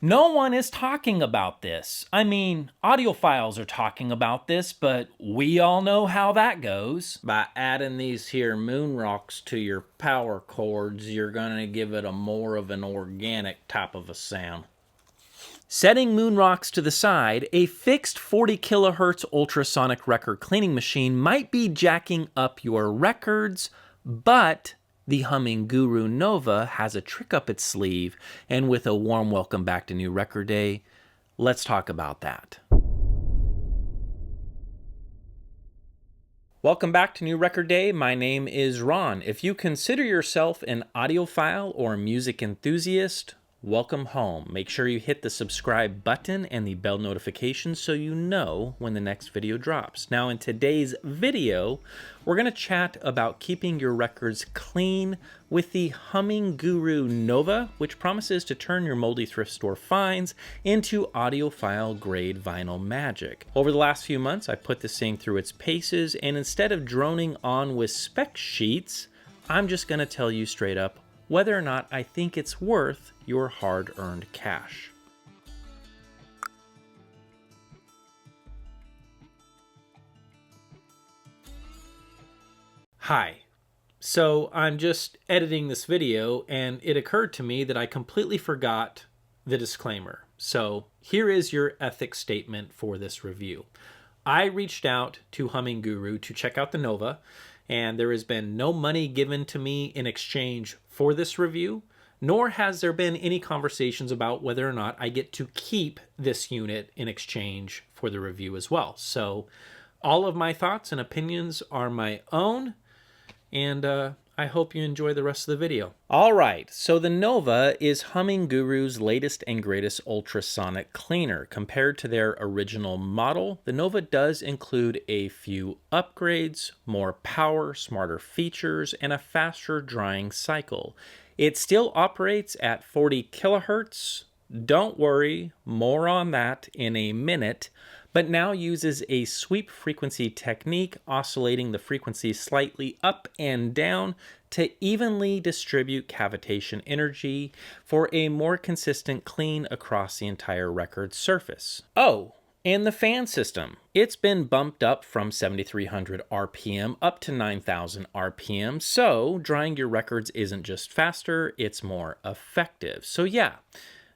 No one is talking about this. I mean, audiophiles are talking about this, but we all know how that goes. By adding these here moon rocks to your power chords, you're gonna give it a more of an organic type of a sound. Setting moon rocks to the side, a fixed 40 kilohertz ultrasonic record cleaning machine might be jacking up your records, but the HumminGuru Nova has a trick up its sleeve, and with a warm welcome back to New Record Day, let's talk about that. Welcome back to New Record Day. My name is Ron. If you consider yourself an audiophile or music enthusiast, welcome home. Make sure you hit the subscribe button and the bell notification so you know when the next video drops. Now in today's video, we're going to chat about keeping your records clean with the HumminGuru Nova, which promises to turn your moldy thrift store finds into audiophile grade vinyl magic. Over the last few months, I put this thing through its paces, and instead of droning on with spec sheets, I'm just going to tell you straight up whether or not I think it's worth your hard-earned cash. Hi. So I'm just editing this video and it occurred to me that I completely forgot the disclaimer. So here is your ethics statement for this review. I reached out to HumminGuru to check out the Nova, and there has been no money given to me in exchange for this review, nor has there been any conversations about whether or not I get to keep this unit in exchange for the review as well. So all of my thoughts and opinions are my own, and I hope you enjoy the rest of the video. All right, so the Nova is HumminGuru's latest and greatest ultrasonic cleaner. Compared to their original model, the Nova does include a few upgrades, more power, smarter features, and a faster drying cycle. It still operates at 40 kilohertz. Don't worry, more on that in a minute, but now uses a sweep frequency technique, oscillating the frequency slightly up and down to evenly distribute cavitation energy for a more consistent clean across the entire record surface. Oh, and the fan system. It's been bumped up from 7,300 RPM up to 9,000 RPM, so drying your records isn't just faster, it's more effective. So yeah,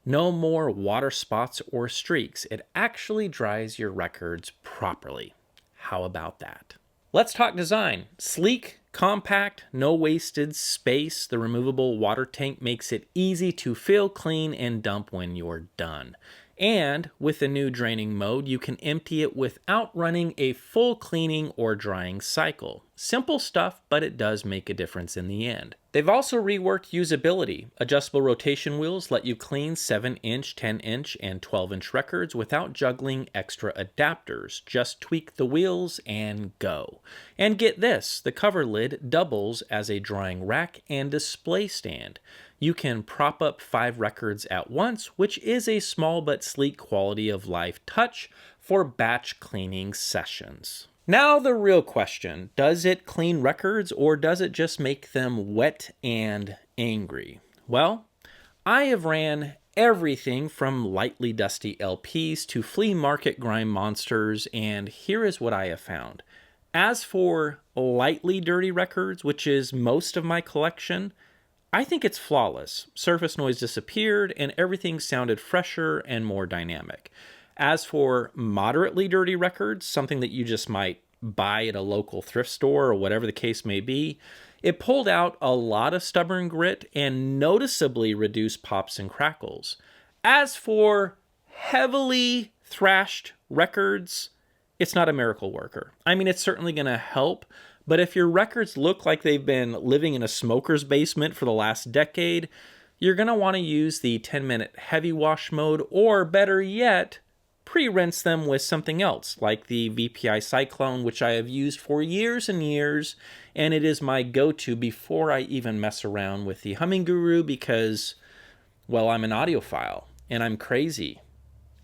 no more water spots or streaks. It actually dries your records properly. How about that? Let's talk design. Sleek, compact, no wasted space. The removable water tank makes it easy to fill, clean, and dump when you're done. And with the new draining mode, you can empty it without running a full cleaning or drying cycle. Simple stuff, but it does make a difference in the end. They've also reworked usability. Adjustable rotation wheels let you clean 7-inch, 10-inch, and 12-inch records without juggling extra adapters. Just tweak the wheels and go. And get this, the cover lid doubles as a drying rack and display stand. You can prop up 5 records at once, which is a small but sleek quality of life touch for batch cleaning sessions. Now the real question, does it clean records or does it just make them wet and angry? Well, I have ran everything from lightly dusty LPs to flea market grime monsters, and here is what I have found. As for lightly dirty records, which is most of my collection, I think it's flawless. Surface noise disappeared and everything sounded fresher and more dynamic. As for moderately dirty records, something that you just might buy at a local thrift store or whatever the case may be, it pulled out a lot of stubborn grit and noticeably reduced pops and crackles. As for heavily thrashed records, it's not a miracle worker. I mean, it's certainly going to help, but if your records look like they've been living in a smoker's basement for the last decade, you're going to want to use the 10-minute heavy wash mode, or better yet, pre-rinse them with something else, like the VPI Cyclone, which I have used for years and years, and it is my go-to before I even mess around with the HumminGuru because, well, I'm an audiophile, and I'm crazy.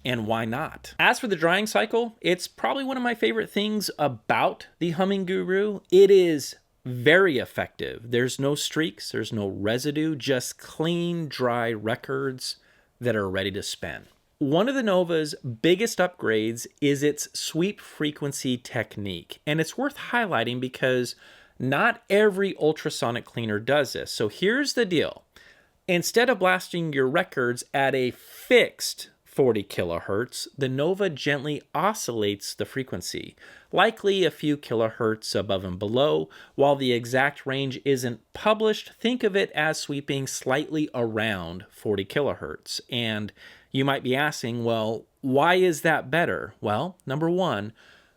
And why not? As for the drying cycle, it's probably one of my favorite things about the HumminGuru. It is very effective. There's no streaks, there's no residue, just clean, dry records. that are ready to spin. One of the Nova's biggest upgrades is its sweep frequency technique, and it's worth highlighting because not every ultrasonic cleaner does this. So here's the deal. Instead of blasting your records at a fixed 40 kilohertz, the Nova gently oscillates the frequency, likely a few kilohertz above and below. While the exact range isn't published, think of it as sweeping slightly around 40 kilohertz. And you might be asking, well, why is that better? Well, number one,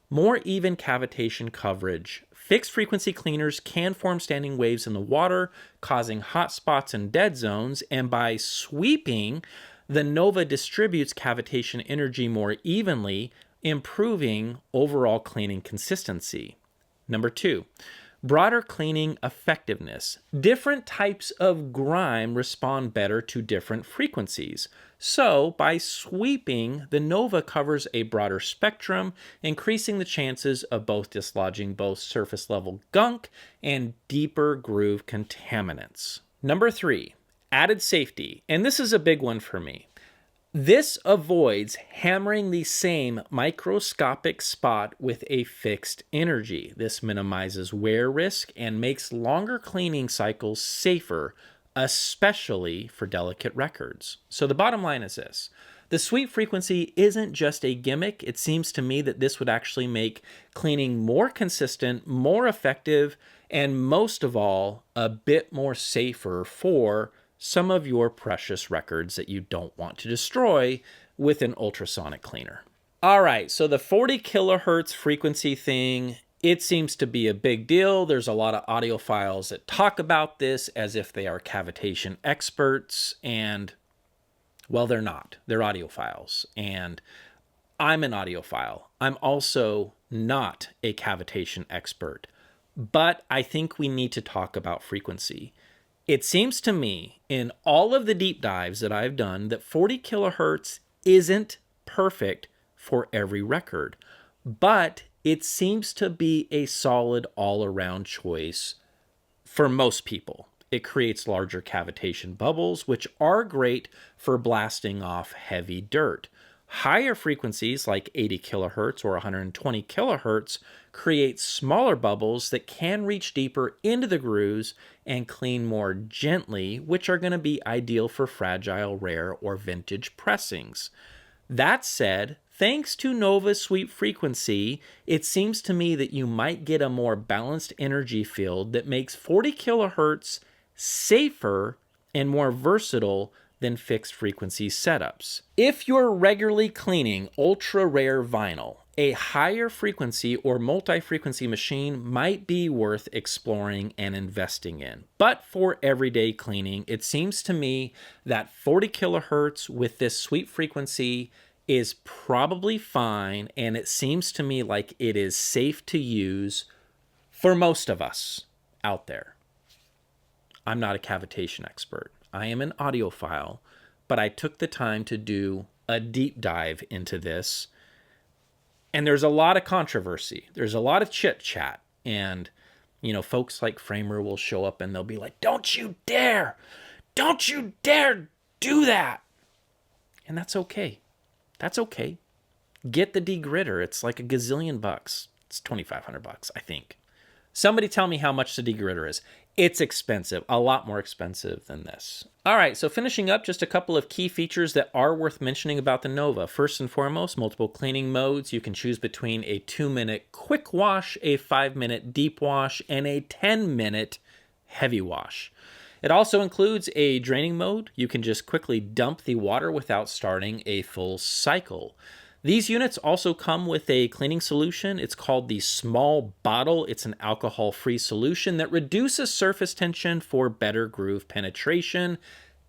more even cavitation coverage. Fixed frequency cleaners can form standing waves in the water, causing hot spots and dead zones, and by sweeping, the Nova distributes cavitation energy more evenly, improving overall cleaning consistency. Number two, broader cleaning effectiveness. Different types of grime respond better to different frequencies. So, by sweeping, the Nova covers a broader spectrum, increasing the chances of both dislodging both surface level gunk and deeper groove contaminants. Number three, added safety. And this is a big one for me. This avoids hammering the same microscopic spot with a fixed energy. This minimizes wear risk and makes longer cleaning cycles safer, especially for delicate records. So the bottom line is this. The sweep frequency isn't just a gimmick. It seems to me that this would actually make cleaning more consistent, more effective, and most of all, a bit more safer for some of your precious records that you don't want to destroy with an ultrasonic cleaner. All right, so the 40 kilohertz frequency thing, it seems to be a big deal. There's a lot of audiophiles that talk about this as if they are cavitation experts, and well, they're not. They're audiophiles, and I'm an audiophile. I'm also not a cavitation expert, but I think we need to talk about frequency. It seems to me, in all of the deep dives that I've done, that 40 kilohertz isn't perfect for every record, but it seems to be a solid all-around choice for most people. It creates larger cavitation bubbles, which are great for blasting off heavy dirt. Higher frequencies like 80 kilohertz or 120 kilohertz create smaller bubbles that can reach deeper into the grooves and clean more gently, which are going to be ideal for fragile, rare, or vintage pressings. That said, thanks to Nova's sweep frequency, it seems to me that you might get a more balanced energy field that makes 40 kilohertz safer and more versatile than fixed frequency setups. If you're regularly cleaning ultra rare vinyl, a higher frequency or multi-frequency machine might be worth exploring and investing in. But for everyday cleaning, it seems to me that 40 kilohertz with this sweep frequency is probably fine, and it seems to me like it is safe to use for most of us out there. I'm not a cavitation expert. I am an audiophile, but I took the time to do a deep dive into this. And there's a lot of controversy. There's a lot of chit chat. And, you know, folks like Fremer will show up and they'll be like, don't you dare do that. And that's okay. That's okay. Get the degritter. It's like a gazillion bucks. It's $2,500, I think. Somebody tell me how much the degritter is. It's expensive, a lot more expensive than this. All right, so finishing up, just a couple of key features that are worth mentioning about the Nova. First and foremost, multiple cleaning modes. You can choose between a 2-minute quick wash, a 5-minute deep wash, and a 10-minute heavy wash. It also includes a draining mode. You can just quickly dump the water without starting a full cycle. These units also come with a cleaning solution. It's called the small bottle. It's an alcohol-free solution that reduces surface tension for better groove penetration.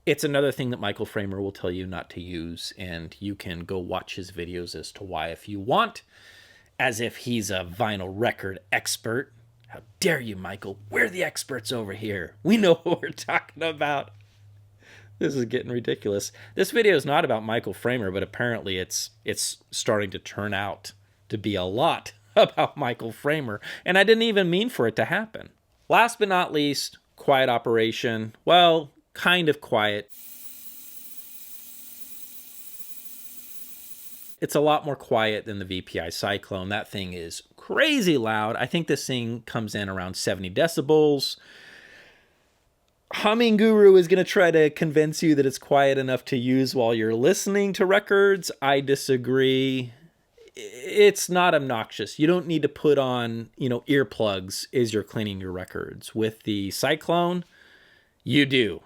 It's another thing that Michael Fremer will tell you not to use, and you can go watch his videos as to why if you want, as if he's a vinyl record expert. How dare you, Michael? We're the experts over here. We know what we're talking about. This is getting ridiculous. This video is not about Michael Fremer, but apparently it's starting to turn out to be a lot about Michael Fremer, and I didn't even mean for it to happen. Last but not least, quiet operation. Well, kind of quiet. It's a lot more quiet than the VPI Cyclone. That thing is crazy loud. I think this thing comes in around 70 decibels. HumminGuru is going to try to convince you that it's quiet enough to use while you're listening to records. I disagree. It's not obnoxious. You don't need to put on, earplugs as you're cleaning your records. With the Cyclone, you do.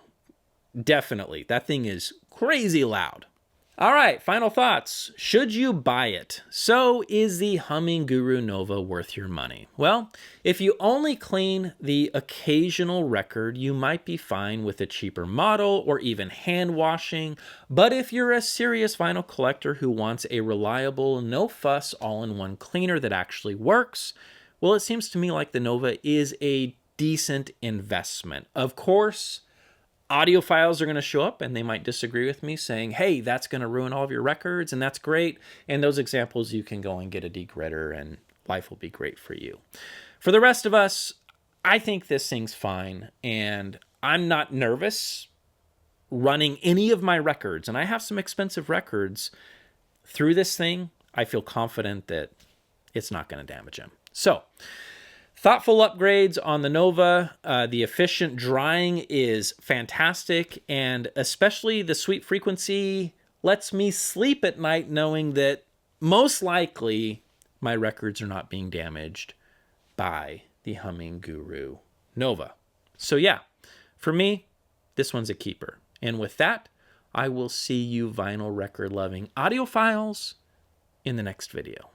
Definitely. That thing is crazy loud. All right, final thoughts. Should you buy it? So, is the HumminGuru Nova worth your money? Well, if you only clean the occasional record, you might be fine with a cheaper model or even hand washing. But if you're a serious vinyl collector who wants a reliable, no-fuss, all-in-one cleaner that actually works, well, it seems to me like the Nova is a decent investment. Of course, audiophiles are going to show up and they might disagree with me, saying, hey, that's going to ruin all of your records, and that's great. In those examples, you can go and get a degritter and life will be great for you. For the rest of us, I think this thing's fine, and I'm not nervous running any of my records, and I have some expensive records through this thing. I feel confident that it's not going to damage them. So, thoughtful upgrades on the Nova. The efficient drying is fantastic, and especially the sweep frequency lets me sleep at night knowing that most likely my records are not being damaged by the HumminGuru Nova. So yeah, for me, this one's a keeper. And with that, I will see you vinyl record loving audiophiles in the next video.